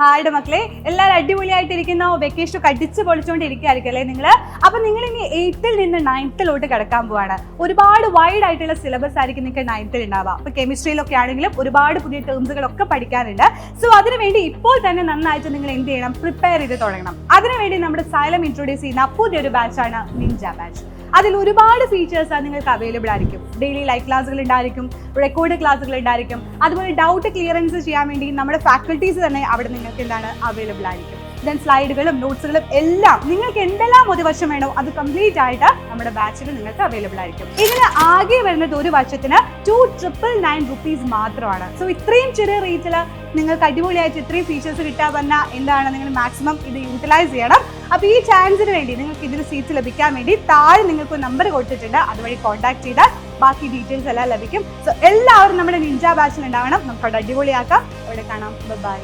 ഹായുടെ മക്കളെ, എല്ലാവരും അടിപൊളിയായിട്ടിരിക്കുന്ന വെക്കേഷൻ അടിച്ച് പൊളിച്ചുകൊണ്ടിരിക്കുകയായിരിക്കും അല്ലേ നിങ്ങൾ? അപ്പൊ നിങ്ങൾ ഇനി 8th നിന്ന് 9th കടക്കാൻ പോവാണ്. ഒരുപാട് വൈഡ് ആയിട്ടുള്ള സിലബസ് ആയിരിക്കും നിങ്ങൾക്ക് 9th ഉണ്ടാവുക. അപ്പൊ കെമിസ്ട്രിയിലൊക്കെ ആണെങ്കിലും ഒരുപാട് പുതിയ ടേംസുകളൊക്കെ പഠിക്കാനുണ്ട്. സോ അതിനുവേണ്ടി ഇപ്പോൾ തന്നെ നന്നായിട്ട് നിങ്ങൾ എന്ത് ചെയ്യണം, പ്രിപ്പയർ ചെയ്ത് തുടങ്ങണം. അതിനുവേണ്ടി നമ്മുടെ സൈലം ഇൻട്രൊഡ്യൂസ് ചെയ്യുന്ന പുതിയൊരു ബാച്ചാണ് നിഞ്ച ബാച്ച്. അതിൽ ഒരുപാട് ഫീച്ചേഴ്സ് നിങ്ങൾക്ക് അവൈലബിൾ ആയിരിക്കും. ഡെയിലി ലൈവ് ക്ലാസ്സുകൾ ഉണ്ടായിരിക്കും, റെക്കോർഡ് ക്ലാസ്സുകൾ ഉണ്ടായിരിക്കും. അതുപോലെ ഡൗട്ട് ക്ലിയറൻസ് ചെയ്യാൻ വേണ്ടി നമ്മുടെ ഫാക്കൽറ്റീസ് തന്നെ അവിടെ നിങ്ങൾക്ക് എന്താണ് അവൈലബിൾ ആയിരിക്കും. ദെൻ സ്ലൈഡുകളും നോട്ട്സുകളും എല്ലാം നിങ്ങൾക്ക് എന്തെല്ലാം ഒരു വർഷം വേണോ അത് കംപ്ലീറ്റ് ആയിട്ട് നമ്മുടെ ബാച്ചിൽ നിങ്ങൾക്ക് അവൈലബിൾ ആയിരിക്കും. ഇതിന് ആകെ വരുന്നത് ഒരു വർഷത്തിന് 2,999 rupees മാത്രമാണ്. സോ ഇത്രയും ചെറിയ റേറ്റിൽ നിങ്ങൾക്ക് അടിപൊളിയായിട്ട് ഇത്രയും ഫീച്ചേഴ്സ് കിട്ടാൻ പറഞ്ഞാൽ എന്താണ്, നിങ്ങൾ മാക്സിമം ഇത് യൂട്ടിലൈസ് ചെയ്യണം. അപ്പോൾ ഈ ചാൻസിന് വേണ്ടി നിങ്ങൾക്ക് ഇതിന് സീറ്റ് ലഭിക്കാൻ വേണ്ടി താഴെ നിങ്ങൾക്ക് നമ്പർ കൊടുത്തിട്ടുണ്ട്, അതുവഴി കോൺടാക്ട് ചെയ്താൽ ബാക്കി ഡീറ്റെയിൽസ് എല്ലാം ലഭിക്കും. സോ എല്ലാവരും നമ്മുടെ നിഞ്ച ബാച്ചിൽ ഉണ്ടാവണം. നമുക്ക് അവിടെ അടിപൊളിയാക്കാം. അവിടെ കാണാം. ബൈ.